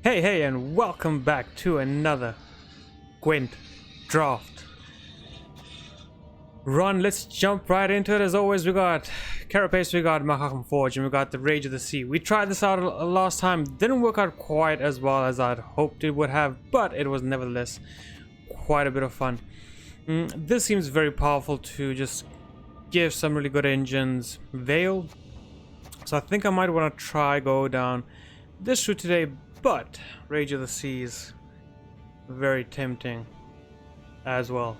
Hey, and welcome back to another Gwent Draft run. Let's jump right into it. As always, we got Carapace, we got Mahakam Forge, and we got the Rage of the Sea. We tried this out last time. Didn't work out quite as well as I'd hoped it would have, but it was nevertheless quite a bit of fun. This seems very powerful to just give some really good engines Veil. So I think I might want to try go down this route today. But Rage of the Sea is very tempting as well.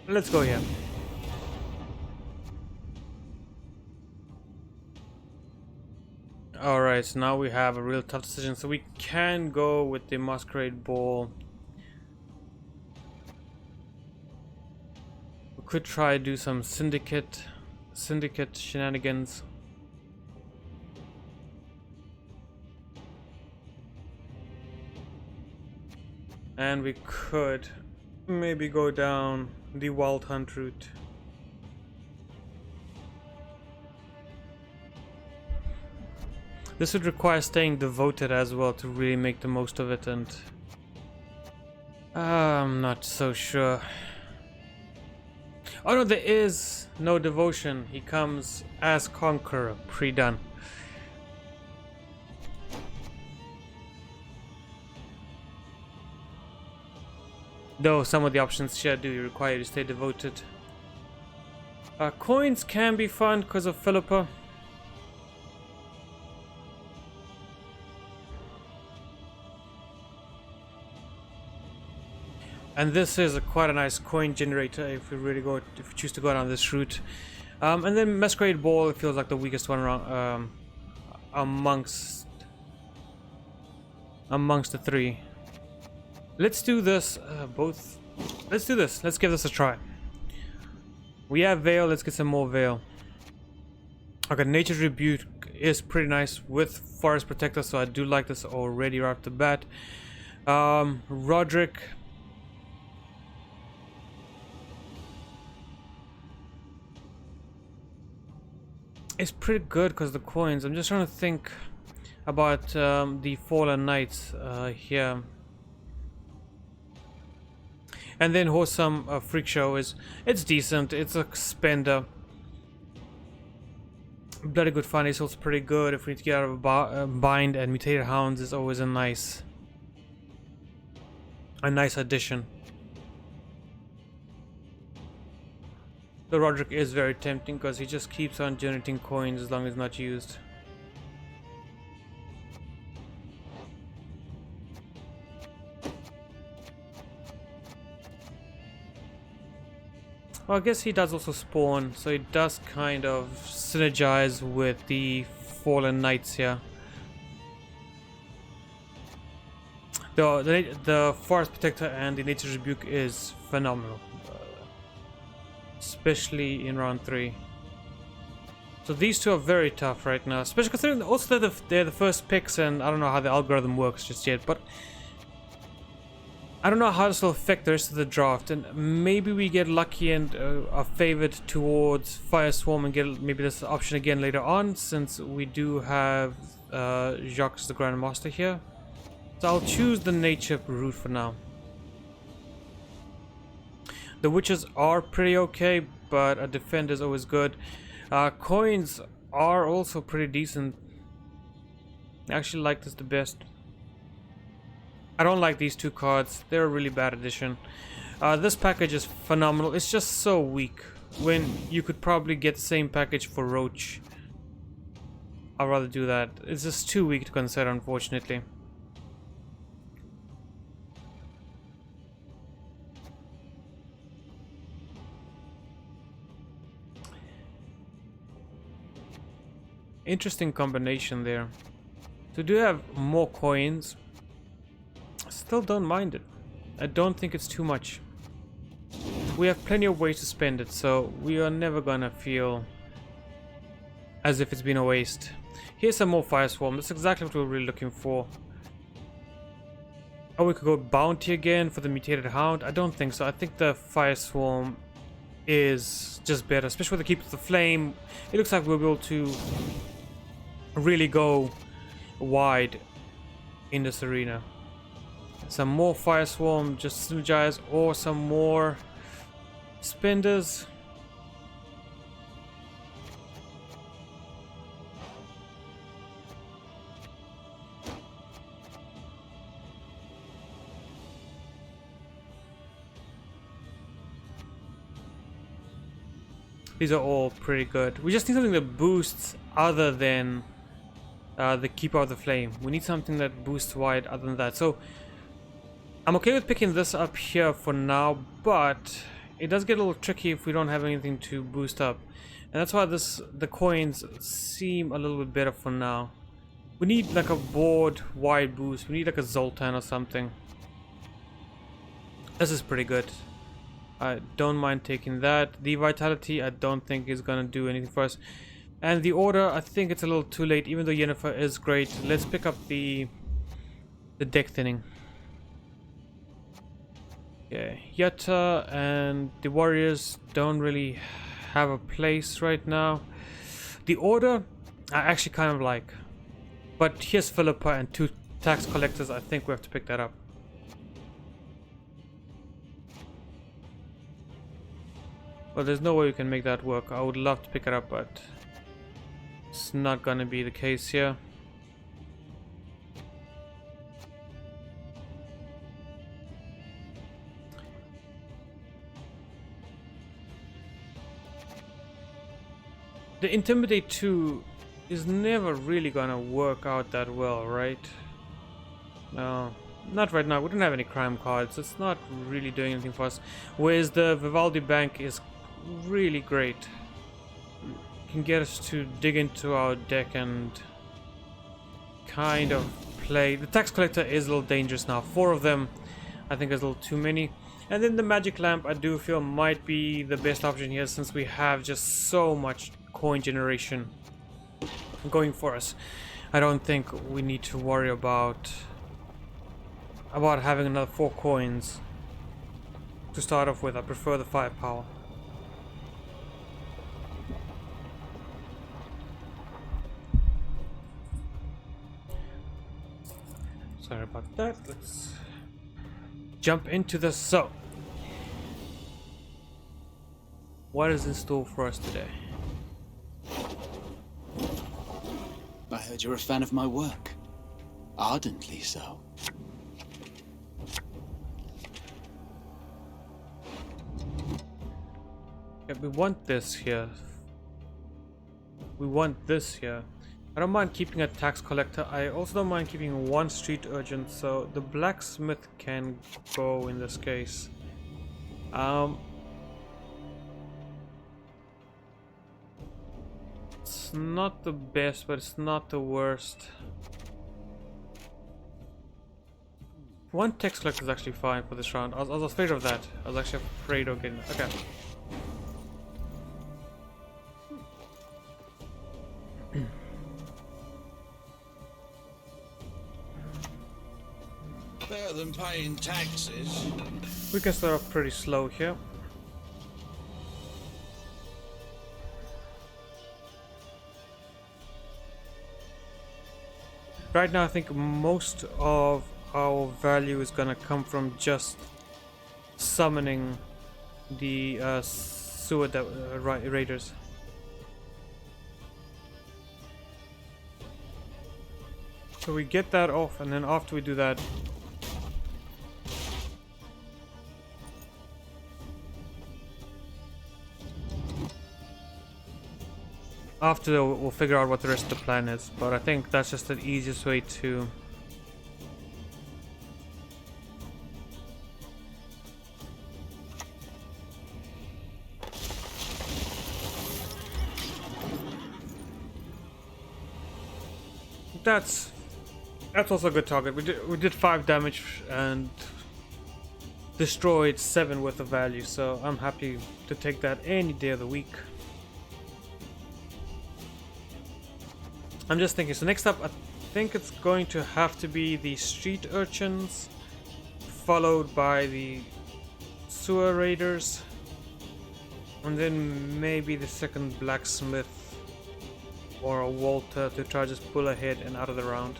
Let's go here. Alright, so now we have a real tough decision. So we can go with the Masquerade Ball. We could try do some syndicate shenanigans. And we could maybe go down the Wild Hunt route. This would require staying devoted as well to really make the most of it, and I'm not so sure. Oh no, there is no devotion. He comes as Conqueror, pre-done. Though some of the options here do require you to stay devoted. Coins can be fun because of Philippa. And this is quite a nice coin generator if we choose to go down this route. And then Masquerade Ball feels like the weakest one around, amongst the three. Let's do this, let's do this. Let's give this a try. We have Veil, let's get some more Veil. Okay, Nature's Rebuke is pretty nice with Forest Protector, so I do like this already right off the bat. Roderick. It's pretty good because the coins. I'm just trying to think about the Fallen Knights here. And then Wholesome Freak Show it's decent. It's a spender. Bloody Good Fun is also pretty good if we need to get out of a bind, and Mutated Hounds is always a nice addition. The Roderick is very tempting because he just keeps on generating coins as long as not used. Well, I guess he does also spawn, so it does kind of synergize with the Fallen Knights here. The Forest Protector and the Nature's Rebuke is phenomenal, especially in round 3. So these two are very tough right now, especially considering also they're the first picks, and I don't know how the algorithm works just yet, but I don't know how this will affect the rest of the draft, and maybe we get lucky and are favored towards Fire Swarm and get maybe this option again later on, since we do have Jacques the Grandmaster here. So I'll choose the nature route for now. The witches are pretty okay, but a defend is always good. Coins are also pretty decent. I actually like this the best. I don't like these two cards. They're a really bad addition. This package is phenomenal. It's just so weak when you could probably get the same package for Roach. I'd rather do that. It's just too weak to consider, unfortunately. Interesting combination there. So do have more coins. Still don't mind it. I don't think it's too much. We have plenty of ways to spend it, so we are never gonna feel as if it's been a waste. Here's some more Fire Swarm. That's exactly what we're really looking for. Oh, we could go Bounty again for the Mutated Hound. I don't think so. I think the Fire Swarm is just better, especially with the Keep of the Flame. It looks like we'll be able to really go wide in this arena. Some more fire swarm just synergize, or some more spinders. These are all pretty good. We just need something that boosts other than the Keeper of the Flame. We need something that boosts wide other than that. So I'm okay with picking this up here for now, but it does get a little tricky if we don't have anything to boost up. And that's why the coins seem a little bit better for now. We need like a board wide boost. We need like a Zoltan or something. This is pretty good. I don't mind taking that. The Vitality I don't think is gonna do anything for us. And the Order, I think it's a little too late, even though Yennefer is great. Let's pick up the deck thinning. Yeah, Yatta and the Warriors don't really have a place right now. The Order, I actually kind of like. But here's Philippa and 2 tax collectors. I think we have to pick that up. Well, there's no way we can make that work. I would love to pick it up, but it's not gonna be the case here. The Intimidate 2 is never really gonna work out that well, right? No. Not right now. We don't have any crime cards. It's not really doing anything for us. Whereas the Vivaldi Bank is really great. It can get us to dig into our deck and kind of play. The Tax Collector is a little dangerous now. 4 of them I think is a little too many. And then the Magic Lamp I do feel might be the best option here, since we have just so much coin generation going for us. I don't think we need to worry about having another 4 coins to start off with. I prefer the firepower. Sorry about that. Let's jump into the so. What is in store for us today? I heard you're a fan of my work. Ardently so. Yeah, we want this here. We want this here. I don't mind keeping a tax collector. I also don't mind keeping 1 street urchin, so the blacksmith can go in this case. It's not the best, but it's not the worst. 1 tax collector is actually fine for this round. I was afraid of that. I was actually afraid of getting... Okay. Better than paying taxes. We can start off pretty slow here. Right now I think most of our value is gonna come from just summoning the sewer raiders. So we get that off, and then after we do that, we'll figure out what the rest of the plan is. But I think that's just the easiest way to... That's also a good target. We did 5 damage and destroyed 7 worth of value, so I'm happy to take that any day of the week. I'm just thinking, so next up I think it's going to have to be the street urchins, followed by the sewer raiders, and then maybe the second blacksmith or a Walter to try just pull ahead and out of the round.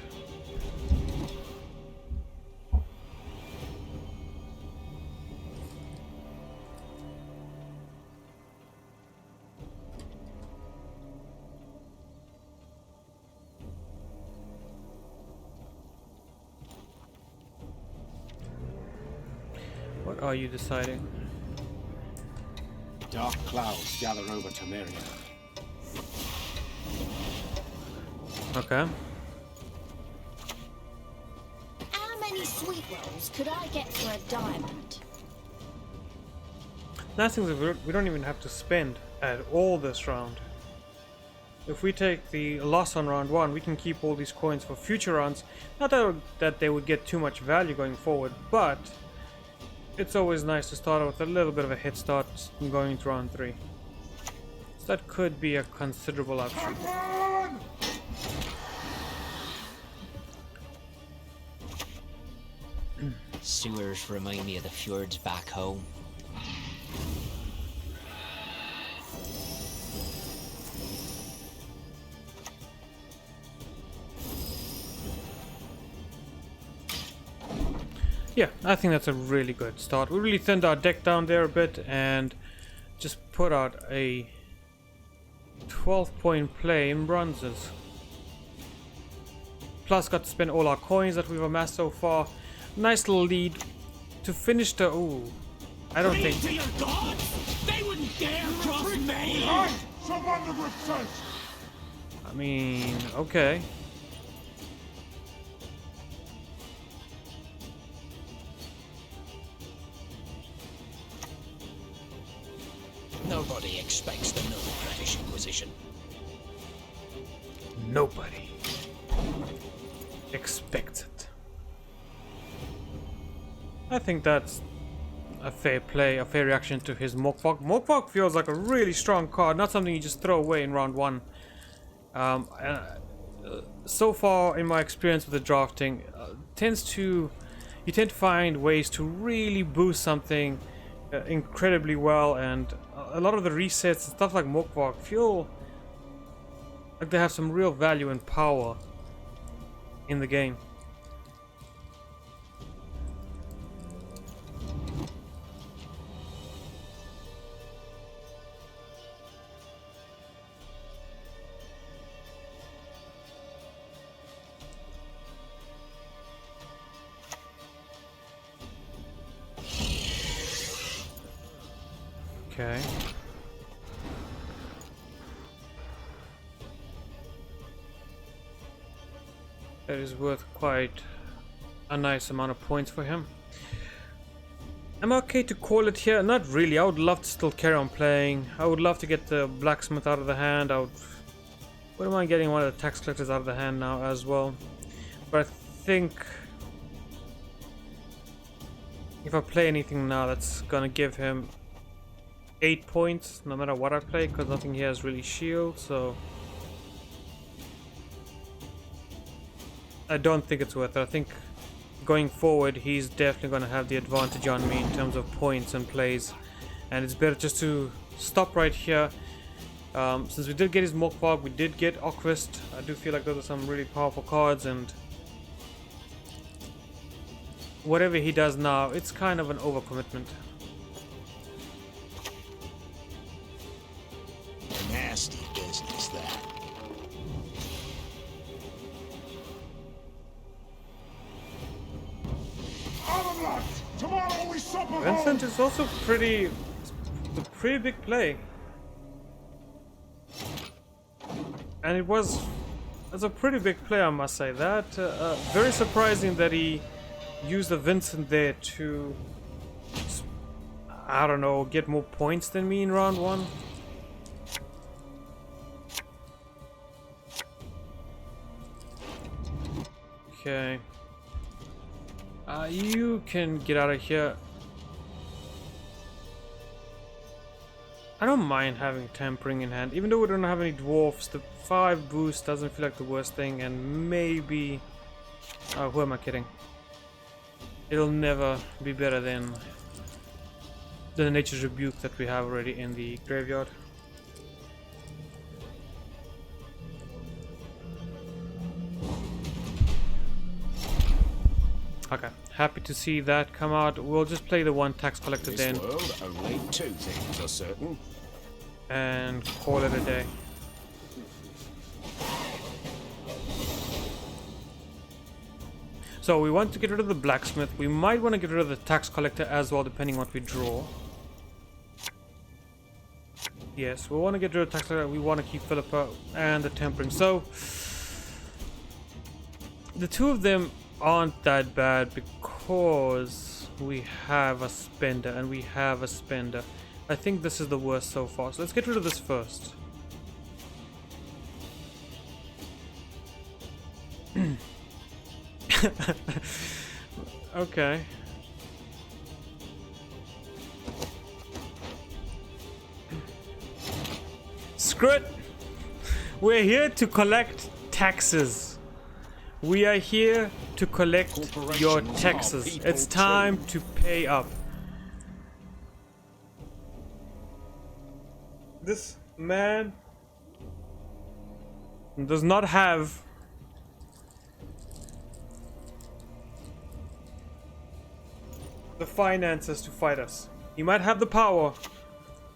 What are you deciding? Dark clouds gather over Temeria. Okay. How many sweet rolls could I get for a diamond? Nice thing is we don't even have to spend at all this round. If we take the loss on round 1, we can keep all these coins for future rounds. Not that they would get too much value going forward, but it's always nice to start with a little bit of a head start going into round 3. So that could be a considerable option. Sewers remind me of the fjords back home. Yeah, I think that's a really good start. We really thinned our deck down there a bit and just put out a 12-point play in bronzes. Plus got to spend all our coins that we've amassed so far. Nice little lead to finish the... Ooh, I don't think... To your gods? They wouldn't dare cross me! I mean, okay. Nobody expects the new British Inquisition. Nobody expects it. I think that's a fair play, a fair reaction to his Mokpok. Mokpok feels like a really strong card, not something you just throw away in round 1. So far in my experience with the drafting, you tend to find ways to really boost something incredibly well, and a lot of the resets and stuff like Mokpok feel like they have some real value and power in the game. Okay. That is worth quite a nice amount of points for him. I'm okay to call it here. Not really. I would love to still carry on playing. I would love to get the blacksmith out of the hand. Wouldn't mind getting one of the tax collectors out of the hand now as well. But I think if I play anything now, that's gonna give him 8 points no matter what I play, because nothing here has really shield, so I don't think it's worth it. I think going forward he's definitely going to have the advantage on me in terms of points and plays, and it's better just to stop right here. Since we did get his Mokpog, we did get Oquist. I do feel like those are some really powerful cards, and whatever he does now, it's kind of an overcommitment. Nasty business, that. Vincent is also a pretty big play, and it's a pretty big play, I must say. That very surprising that he used the Vincent there to, I don't know, get more points than me in round 1. Okay. You can get out of here. I don't mind having Tampering in hand. Even though we don't have any dwarfs, the 5 boost doesn't feel like the worst thing, and maybe... Oh, who am I kidding? It'll never be better than the Nature's Rebuke that we have already in the graveyard. Okay, happy to see that come out. We'll just play the one tax collector This then world, only two things are certain. and call it a day. So we want to get rid of the blacksmith. We might want to get rid of the tax collector as well, depending on what we draw. Yes, we want to get rid of the tax collector. We want to keep Philippa and the tempering. So the two of them aren't that bad because we have a spender and we have a spender. I think this is the worst so far. So let's get rid of this first. Okay. Screw it. We're here to collect taxes. We are here to collect your Corporations taxes. are people It's time to pay up. This man does not have the finances to fight us. He might have the power,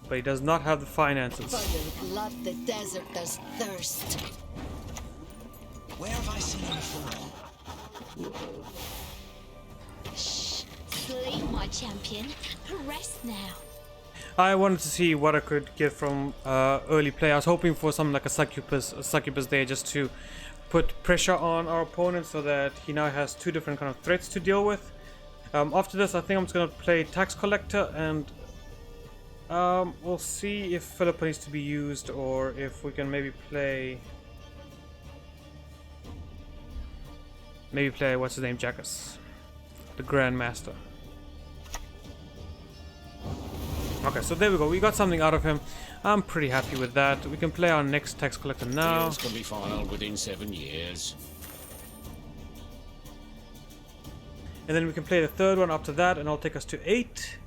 but he does not have the finances. For your blood, the desert does thirst. Where have I seen him before? Shh. Sleep, my champion. Rest now. I wanted to see what I could get from early play. I was hoping for something like a succubus there, just to put pressure on our opponent so that he now has two different kind of threats to deal with. After this, I think I'm just gonna play tax collector, and we'll see if Philippa needs to be used, or if we can maybe play what's his name, Jackus, the Grandmaster. Okay, so there we go. We got something out of him. I'm pretty happy with that. We can play our next tax collector now. Deals can be filed within 7 years. And then we can play the third one after that, and it'll take us to 8.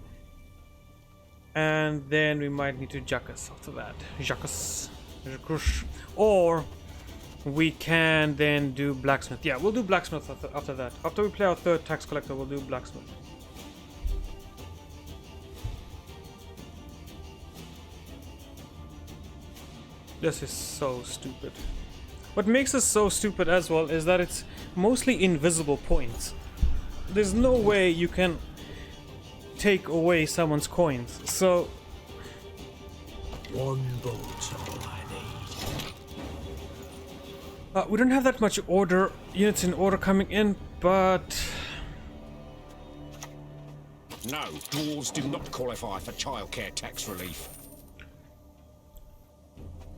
And then we might need to Jackus after that. Jackus. Or we can then do blacksmith. Yeah, we'll do blacksmith after that. After we play our third tax collector, we'll do blacksmith. This is so stupid. What makes this so stupid as well is that it's mostly invisible points. There's no way you can take away someone's coins. So One boat's all I need. we don't have that much units in order coming in, but No, dwarves do not qualify for childcare tax relief.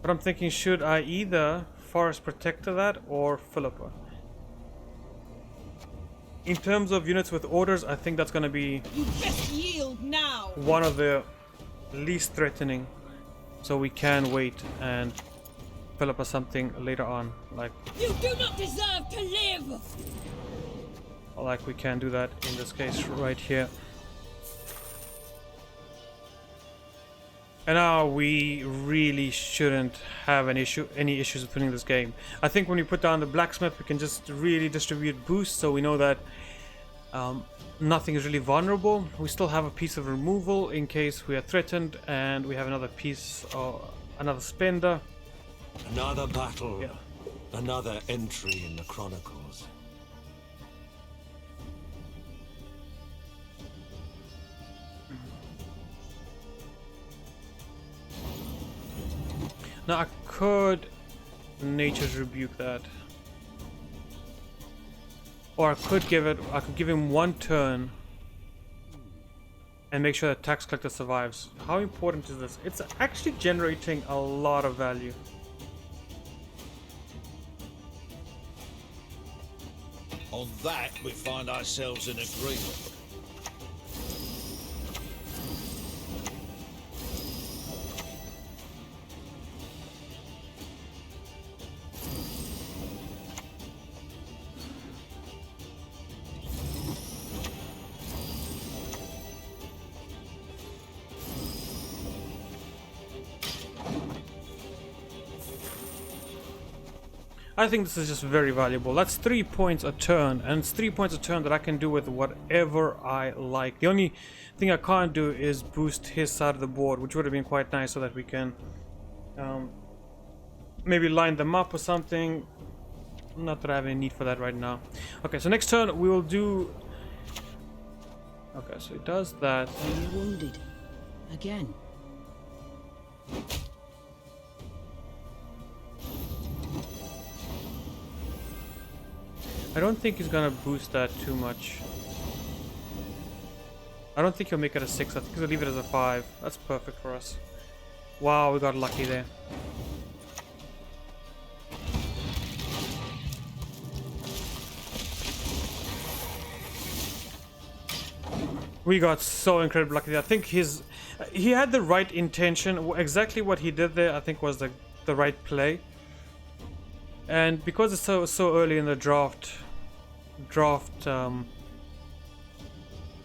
but I'm thinking, should I either Forest Protector that or Philippa? In terms of units with orders, I think that's going to be You best yield now. one of the least threatening, so we can wait and fill up something later on, like You do not deserve to live. we can do that in this case right here. And now we really shouldn't have any issues with winning this game. I think when we put down the blacksmith, we can just really distribute boosts, so we know that nothing is really vulnerable. We still have a piece of removal in case we are threatened, and we have another piece or another spender. Another battle. Yeah. Another entry in the Chronicles. Now I could Nature's Rebuke that, or I could give him one turn and make sure that tax collector survives. How important is this? It's actually generating a lot of value. On that, we find ourselves in agreement. I think this is just very valuable. That's 3 points a turn, and it's 3 points a turn that I can do with whatever I like. The only thing I can't do is boost his side of the board, which would have been quite nice so that we can maybe line them up or something. Not that I have any need for that right now. Okay, so next turn we will do... Okay, so it does that. Are you wounded? Again? I don't think he's gonna boost that too much. I don't think he'll make it a 6. I think he'll leave it as a 5. That's perfect for us. Wow, we got lucky there. We got so incredibly lucky there. I think he had the right intention. Exactly what he did there, I think, was the right play. And because it's so early in the draft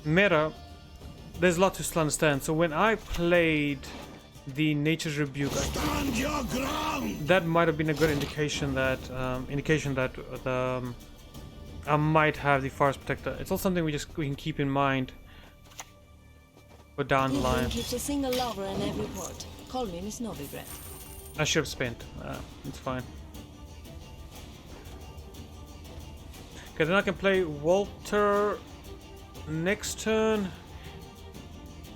meta, there's a lot to still understand. So when I played the Nature's Rebuke, that might have been a good indication that I might have the Forest Protector. It's also something we can keep in mind for down the line. Keeps a single lover in every port. Call me Miss No Regret. I should have spent. It's fine. Okay, then I can play Walter next turn,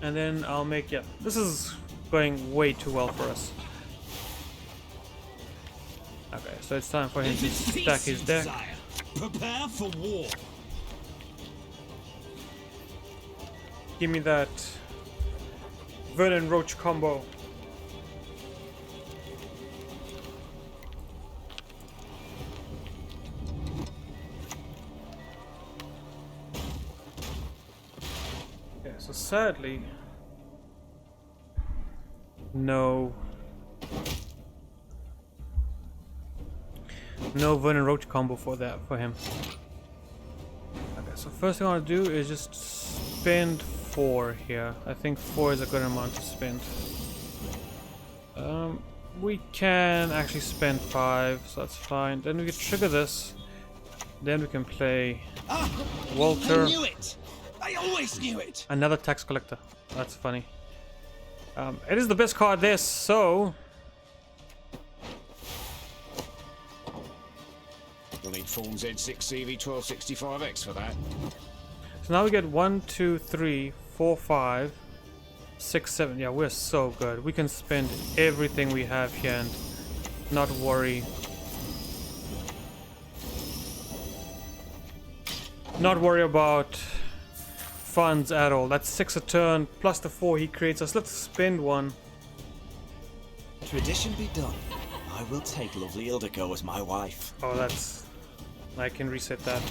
and then I'll make... Yeah, this is going way too well for us. Okay, so it's time for him to stack his deck. Prepare for war. Give me that Vernon Roach combo. Okay, so sadly, no Vernon Roach combo for him. Okay, so first thing I want to do is just spend 4 here. I think 4 is a good amount to spend. We can actually spend 5, so that's fine. Then we can trigger this. Then we can play Walter. I knew it! I always knew it! Another tax collector. That's funny. It is the best card there, so... You'll need Fawn Z6 CV1265X for that. So now we get 1, 2, 3, 4, 5, 6, 7. Yeah, we're so good. We can spend everything we have here and not worry. Not worry about funds at all. That's 6 a turn plus the 4 he creates us. Let's spend 1. Tradition be done. I will take lovely Ildiko as my wife. Oh, that's... I can reset that.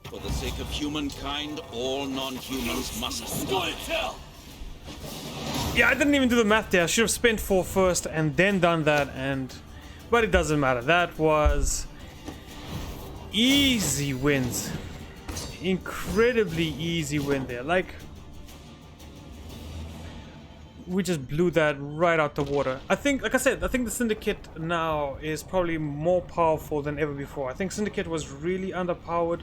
For the sake of humankind, all non-humans must Scoia'tale! Yeah, I didn't even do the math there. I should have spent 4 first and then done that, but it doesn't matter. That was easy wins. Incredibly easy win there. Like, we just blew that right out the water. I think, like I said, I think the Syndicate now is probably more powerful than ever before. I think Syndicate was really underpowered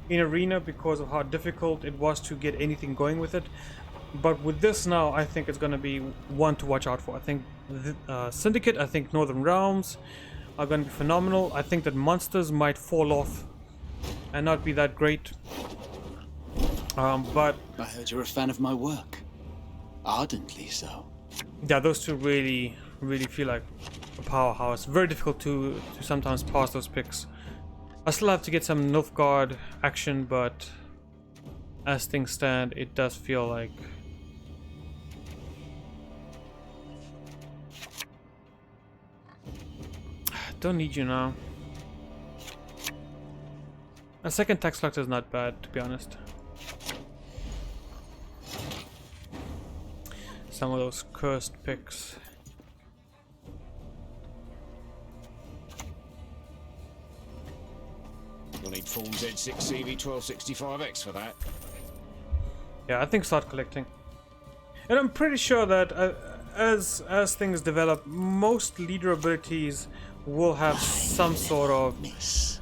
in Arena because of how difficult it was to get anything going with it. But with this now, I think it's going to be one to watch out for. I think Syndicate, I think Northern Realms are going to be phenomenal. I think that monsters might fall off and not be that great. But I heard you're a fan of my work. Ardently so. yeah, those two really feel like a powerhouse. Very difficult to sometimes pass those picks. I still have to get some Nilfgaard action, but as things stand, it does feel like don't need you now. A second tax collector is not bad, to be honest. Some of those cursed picks. You'll need Fawn Z6 CV1265X for that. Yeah, I think start collecting. And I'm pretty sure that as things develop, most leader abilities will have some sort of This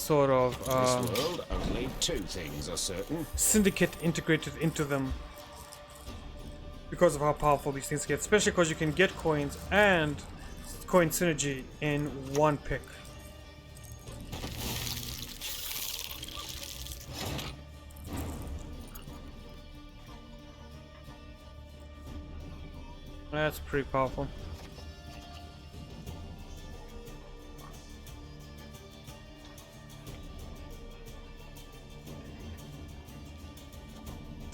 world, only two things are certain. syndicate integrated into them because of how powerful these things get, especially because you can get coins and coin synergy in one pick. That's pretty powerful.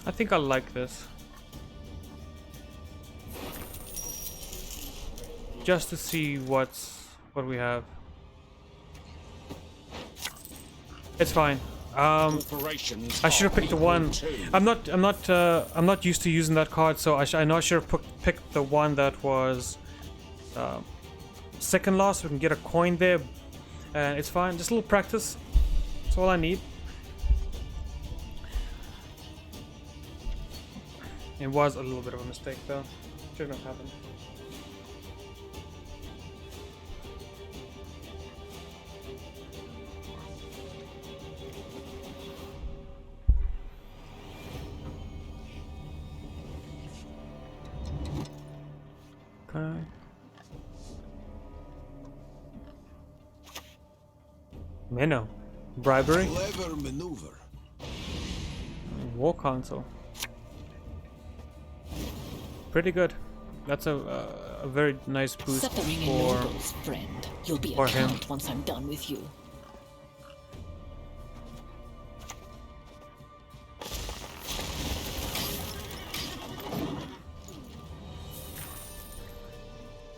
I think I like this. Just to see what we have. It's fine. I should have picked the one. I'm not used to using that card, so I know I should have picked the one that was second last. So we can get a coin there, and it's fine. Just a little practice. That's all I need. It was a little bit of a mistake, though. Shouldn't have happened. Okay. Minnow. Bribery. Clever maneuver. War console. Pretty good. That's a very nice boost Suffering in for nobles, friend. You'll be a for him. count once I'm done with you.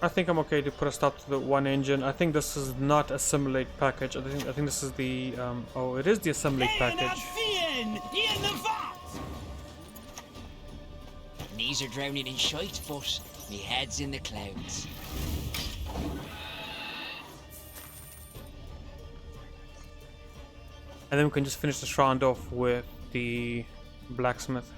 I think I'm okay to put a stop to the one engine. I think this is not assimilate package. I think this is the oh, it is the assimilate package. Knees are drowning in shite, but me head's in the clouds. And then we can just finish this round off with the blacksmith.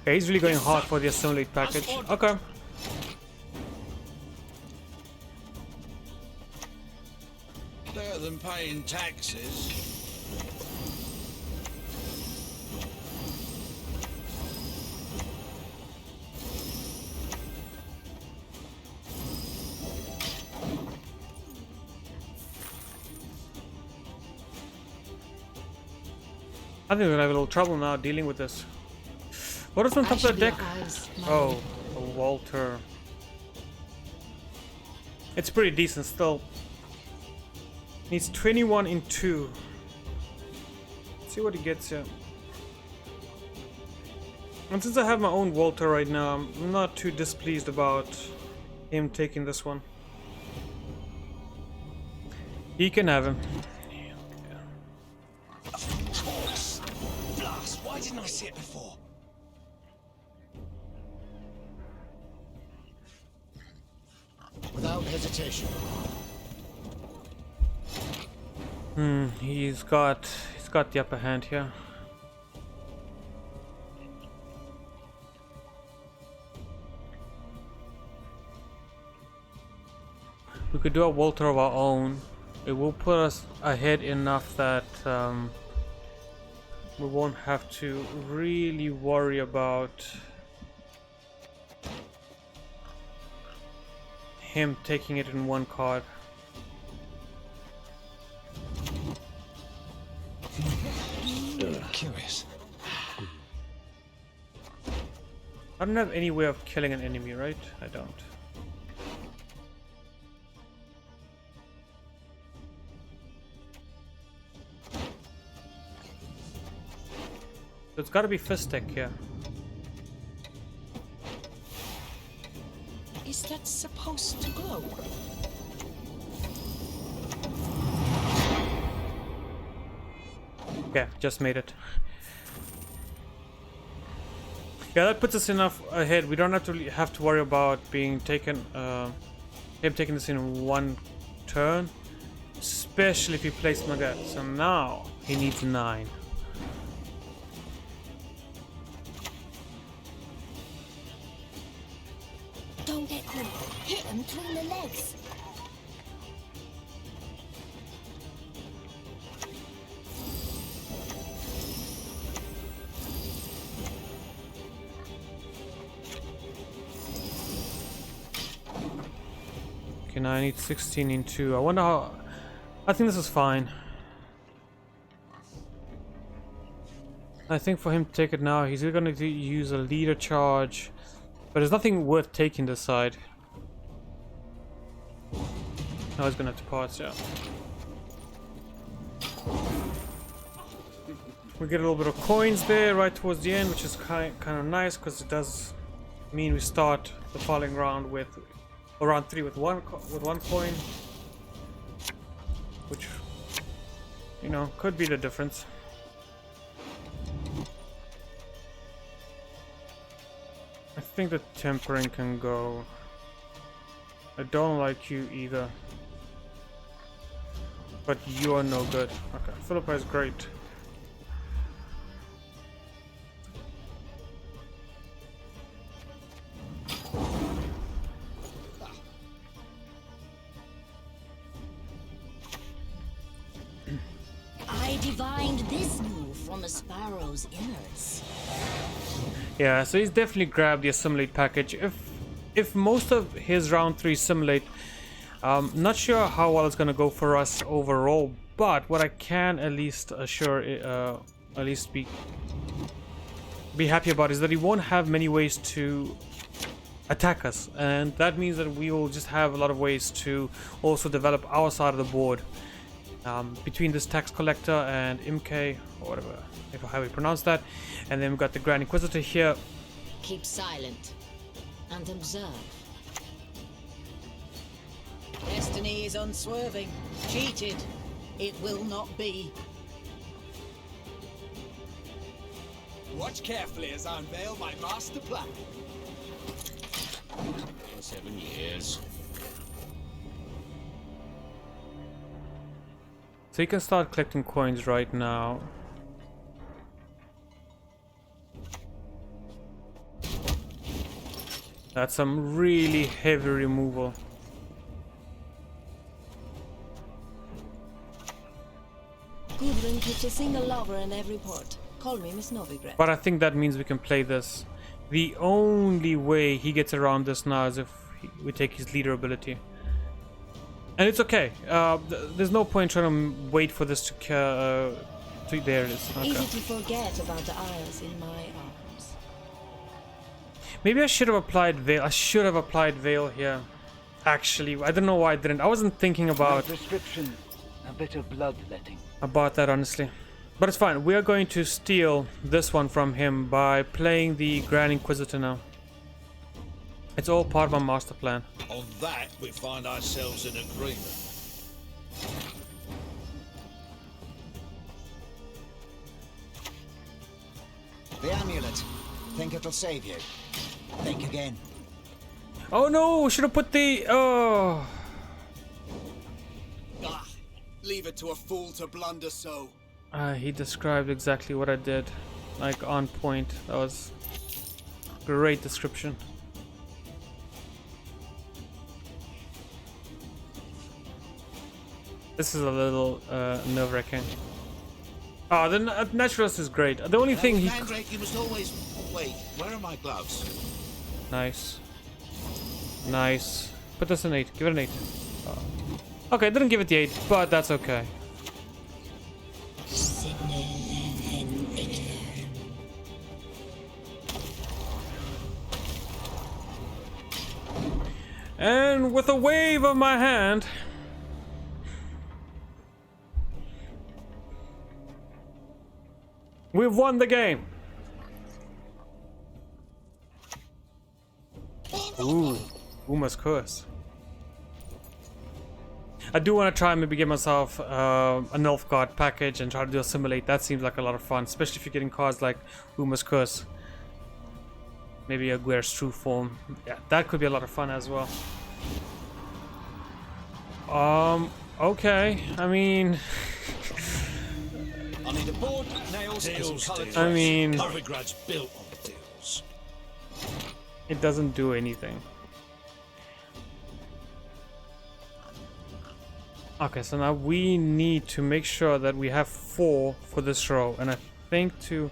Okay, he's really going hard for the assimilate package. Okay. Better than paying taxes. I think we're gonna have a little trouble now dealing with this. What is on top of the deck? Oh, a Walter. It's pretty decent still. Needs 21 in 2. Let's see what he gets here. And since I have my own Walter right now, I'm not too displeased about him taking this one. He can have him. Blast! Why didn't I see it before? Without hesitation. He's got the upper hand here. We could do a Walter of our own. It will put us ahead enough that we won't have to really worry about him taking it in one card. Curious. I don't have any way of killing an enemy, right? I don't. So it's gotta be fist tech here. Is that supposed to glow? Okay, just made it. Yeah, that puts us enough ahead. We don't have to worry about being taken him taking this in one turn, especially if he plays him like that. So now he needs 9. Don't get caught. Hit him between the legs. Okay, now I need 16 in 2. I wonder how... I think this is fine. I think for him to take it now, he's going to use a leader charge. But there's nothing worth taking this side. Now he's going to have to pass, yeah. We get a little bit of coins there right towards the end, which is kind of nice, because it does mean we start the following round with... or round 3 with one coin. Which, you know, could be the difference. I think the tempering can go. I don't like you either. But you are no good. Okay, Philippa is great. I divined this move from a sparrow's innards. Yeah, so he's definitely grabbed the assimilate package. If most of his round 3 assimilate, not sure how well it's gonna go for us overall, but what I can at least assure, at least be happy about is that he won't have many ways to attack us, and that means that we will just have a lot of ways to also develop our side of the board. Between this tax collector and Imke, or whatever, if how we pronounce that, and then we've got the Grand Inquisitor here. Keep silent and observe. Destiny is unswerving. Cheated. It will not be. Watch carefully as I unveil my master plan. 7 years. So you can start collecting coins right now. That's some really heavy removal. Gudrun keeps a single lover in every port. Call me Miss Novigrad. But I think that means we can play this. The only way he gets around this now is if we take his leader ability. And it's okay. There's no point trying to wait for this to there it is. Okay. Easy to forget about the isles in my arms. Maybe I should have applied Veil. I should have applied Veil here. Actually, I don't know why I didn't. I wasn't thinking about prescription, a bit of bloodletting. About that, honestly. But it's fine. We are going to steal this one from him by playing the Grand Inquisitor now. It's all part of my master plan. On that, we find ourselves in agreement. The amulet. Think it'll save you. Think again. Oh no! Should have put the... Oh... Ah, leave it to a fool to blunder so. He described exactly what I did. Like, on point. That was... great description. This is a little nerve-wracking. Oh, the naturalist is great. The only thing he... Mandrake, you must always... Wait, where are my gloves? Nice. Nice. Put this an 8. Give it an 8. Oh. Okay, didn't give it the 8, but that's okay. And with a wave of my hand... we've won the game! Ooh, Uma's Curse. I do want to try and maybe get myself an Elf Guard package and try to do assimilate. That seems like a lot of fun, especially if you're getting cards like Uma's Curse. Maybe a Guer's True Form. Yeah, that could be a lot of fun as well. Okay. I mean, I need a board, nails, and some coloured I mean, Novigrad's built on deals. it doesn't do anything. Okay, so now we need to make sure that we have 4 for this row, and I think to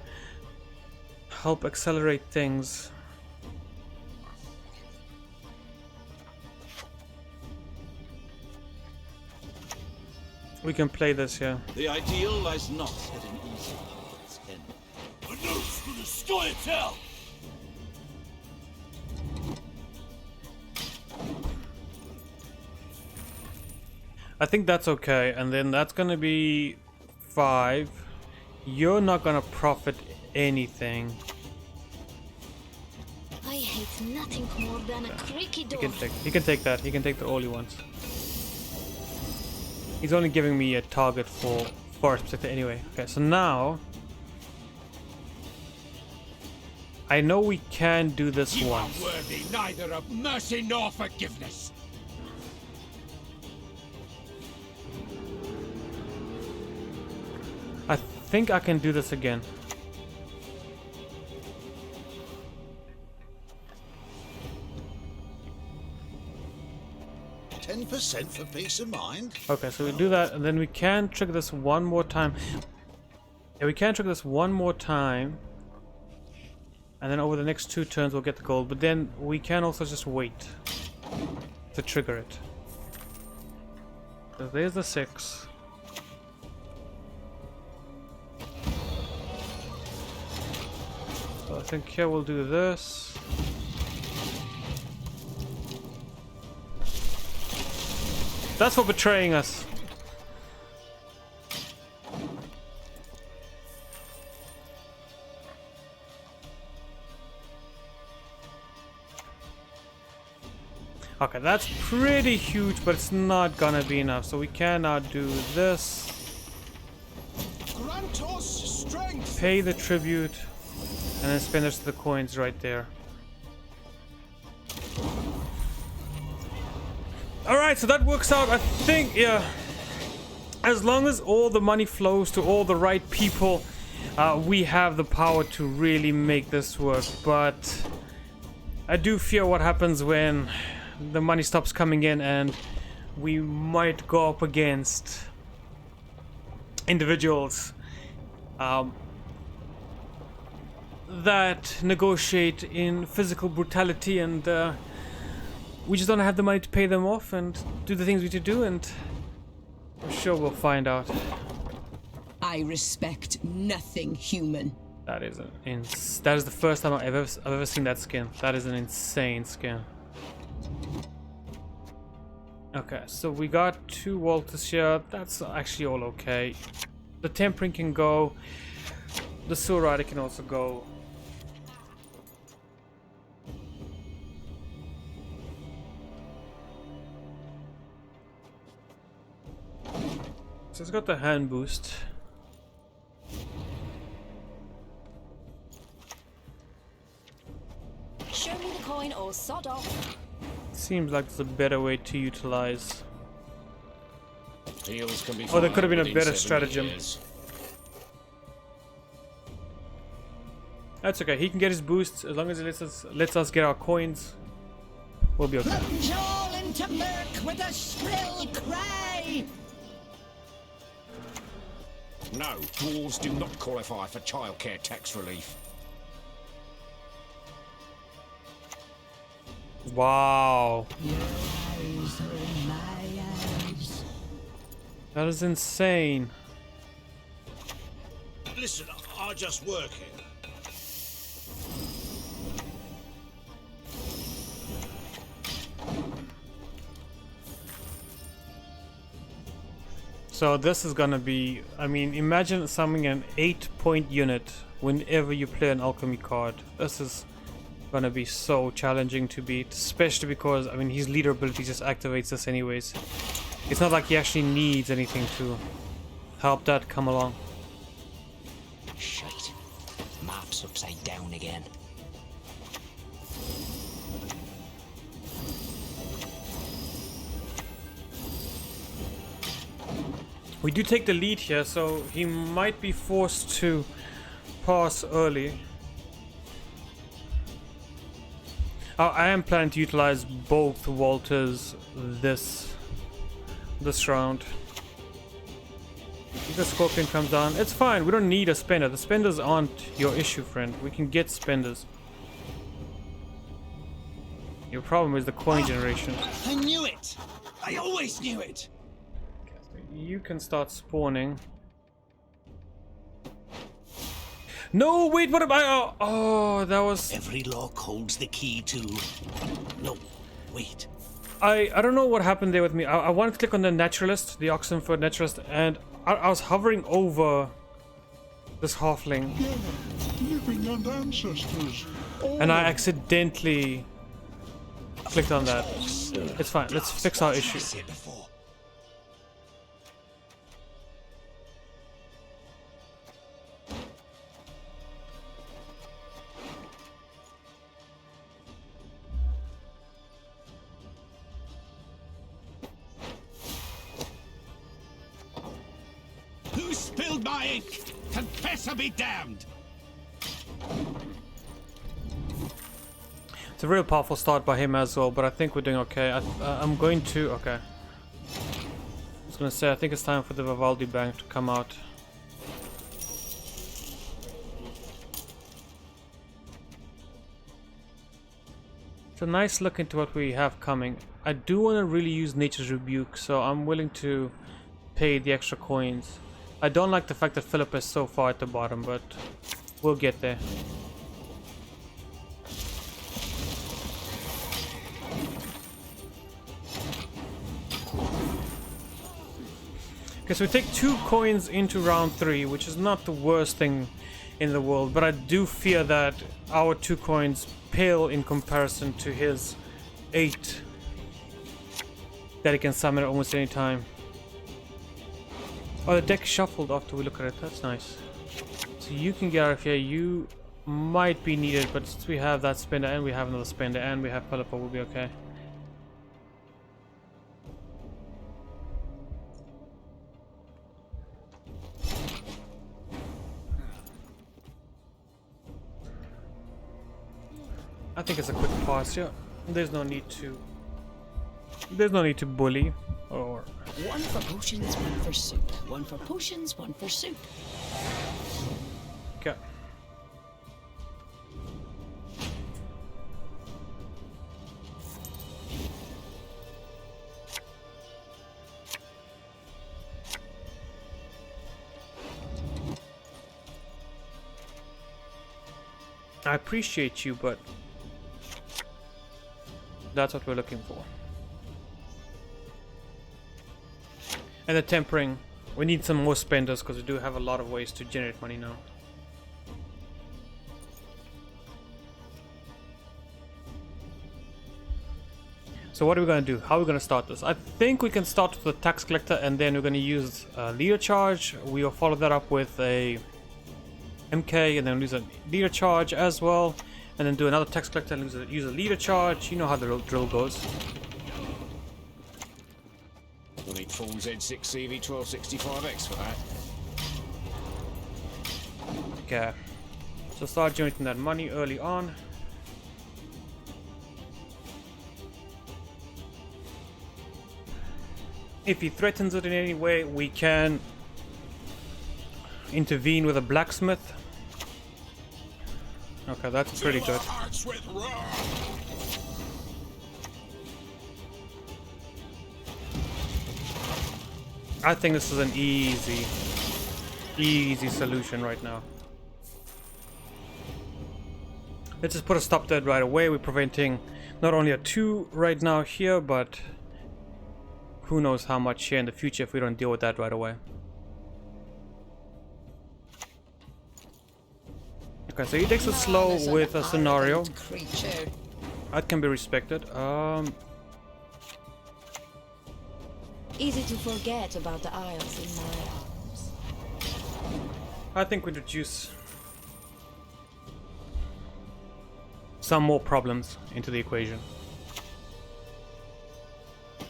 help accelerate things, we can play this here. The ideal lies not at an easy path's end. A note for the Scoia'tale! I think that's okay, and then that's gonna be 5. You're not gonna profit anything. I hate nothing more than a creaky door. He can take that. He can take the all he wants. He's only giving me a target for forest protector anyway. Okay, so now I know we can do this You are once. worthy neither of mercy nor forgiveness. I think I can do this again. %10 for peace of mind. Okay, so we do that, and then we can trigger this one more time. Yeah, we can trigger this one more time. And then over the next 2 turns we'll get the gold, but then we can also just wait to trigger it. So there's the 6. So I think here we'll do this. That's for betraying us. Okay, that's pretty huge, but it's not gonna be enough. So we cannot do this. Grant us strength. Pay the tribute, and then spend the rest of the coins right there. Alright, so that works out, I think, yeah. As long as all the money flows to all the right people, we have the power to really make this work. But I do fear what happens when the money stops coming in and we might go up against individuals that negotiate in physical brutality, and we just don't have the money to pay them off and do the things we need to do, and I'm sure we'll find out. I respect nothing human. That is that is the first time I've ever seen that skin. That is an insane skin. Okay, so we got 2 Walters here. That's actually all okay. The tempering can go. The sewer rider can also go. So it's got the hand boost. Show me the coin or sod off. Seems like there's a better way to utilize. Deals can be Oh, there could have been a fine better within 70 stratagem. years. That's okay. He can get his boosts as long as he lets us get our coins. We'll be okay. Plunge all into murk with a shrill cry! No, dwarves do not qualify for childcare tax relief. Wow. Your eyes are in my eyes. That is insane. Listen, I'm just working. So this is gonna be, I mean, imagine summoning an 8-point unit whenever you play an alchemy card. This is gonna be so challenging to beat, especially because, I mean, his leader ability just activates this anyways. It's not like he actually needs anything to help that come along. Shite. Map's upside down again. We do take the lead here, so he might be forced to pass early. I am planning to utilize both Walters this round. If the Scorpion comes down, it's fine. We don't need a spender. The spenders aren't your issue, friend. We can get spenders. Your problem is the coin generation. I knew it! I always knew it! You can start spawning. No, wait, what am I? Oh, that was... Every lock holds the key to... No, wait. I don't know what happened there with me. I wanted to click on the naturalist, the Oxenford naturalist, and I was hovering over this halfling. Living and ancestors. And I accidentally clicked on that. It's fine, let's fix our issue. Who spilled my ink? Confess or be damned! It's a real powerful start by him as well, but I think we're doing okay. I'm going to... okay. I was going to say, I think it's time for the Vivaldi Bank to come out. It's a nice look into what we have coming. I do want to really use Nature's Rebuke, so I'm willing to pay the extra coins. I don't like the fact that Philip is so far at the bottom, but we'll get there. Okay, so we take 2 coins into round 3, which is not the worst thing in the world, but I do fear that our 2 coins pale in comparison to his 8 that he can summon at almost any time. Oh, the deck shuffled after we look at it. That's nice. So you can get out of here. You might be needed, but since we have that spender and we have another spender and we have Philippa, we'll be okay. I think it's a quick pass here. There's no need to bully or... One for potions, one for soup. One for potions, one for soup. Okay. I appreciate you, but that's what we're looking for. And the tempering, we need some more spenders because we do have a lot of ways to generate money now. So what are we going to do? How are we going to start this? I think we can start with the tax collector and then we're going to use a leader charge. We will follow that up with a MK and then use a leader charge as well. And then do another tax collector and use a leader charge. You know how the drill goes. We'll need full Z6 CV1265X for that. Okay. So start generating that money early on. If he threatens it in any way, we can intervene with a blacksmith. Okay, that's pretty good. I think this is an easy solution right now. Let's just put a stop to it right away. We're preventing not only a 2 right now here, but who knows how much here in the future if we don't deal with that right away. Okay, so he takes it slow with a scenario. That can be respected. Easy to forget about the isles in my arms. I think we introduce some more problems into the equation.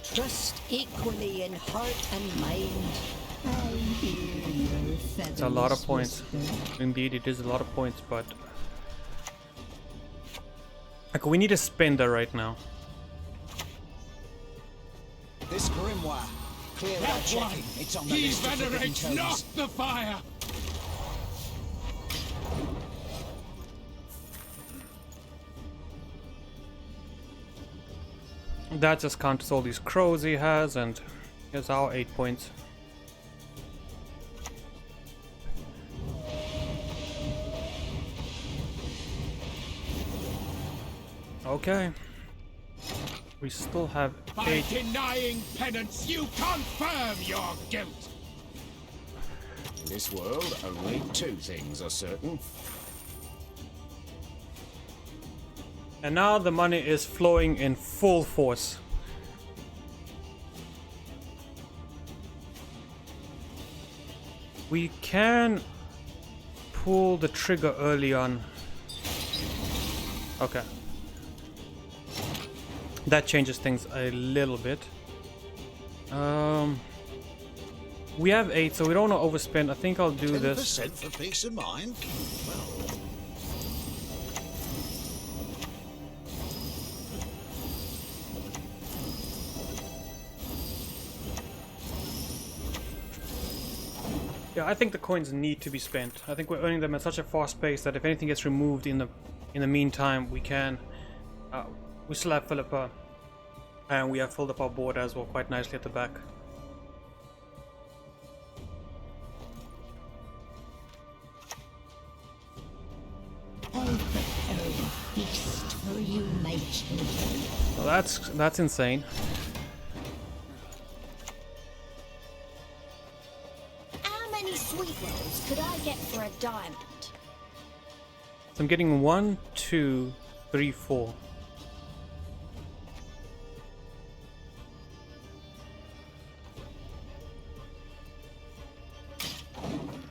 Trust equally in heart and mind. It's a lot of points. Indeed, it is a lot of points, but like we need a spender right now. This grimoire, clear without That one! checking. It's on the He list of forbidden venerates tomes. not the fire! That just counters all these crows he has, and here's our 8 points. Okay. We still have By 8. denying penance, you confirm your guilt! In this world, only two things are certain. And now the money is flowing in full force. We can pull the trigger early on. Okay. That changes things a little bit. We have 8, so we don't want to overspend. I think I'll do this. 10% for peace of mind? Well, yeah, I think the coins need to be spent. I think we're earning them at such a fast pace that if anything gets removed in the meantime, we can. We still have Philippa, and we have filled up our board as well quite nicely at the back. I'll prepare a feast for you, my children. Well, that's insane. How many sweet rolls could I get for a diamond? So I'm getting 1, 2, 3, 4.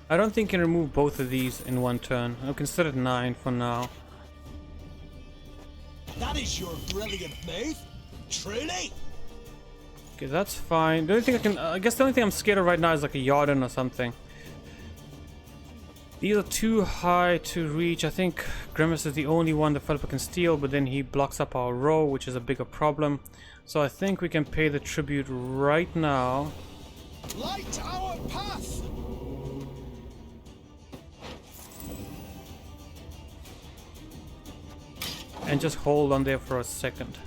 I don't think I can remove both of these in one turn. I'll consider it 9 for now. that is your brilliant move. Truly. Okay, that's fine. The only thing I guess the only thing I'm scared of right now is like a Yarden or something. These are too high to reach. I think Grimace is the only one the developer can steal, but then he blocks up our row, which is a bigger problem. So I think we can pay the tribute right now. Light our path. And just hold on there for a second.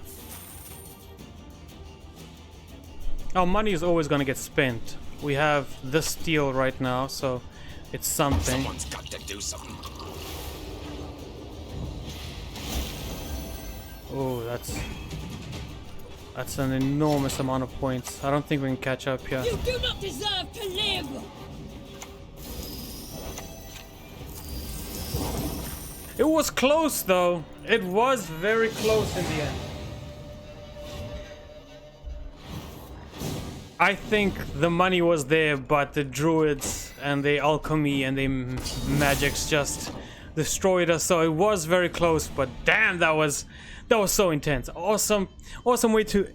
Our money is always going to get spent. We have this steal right now, so it's something. Someone's got to do something. Oh, that's an enormous amount of points. I don't think we can catch up here. You do not deserve to live! It was close though. It was very close in the end. I think the money was there, but the druids and the alchemy and the magics just destroyed us. So it was very close, but damn, that was so intense. Awesome way to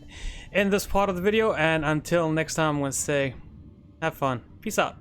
end this part of the video. And until next time, I'm gonna say, have fun. Peace out.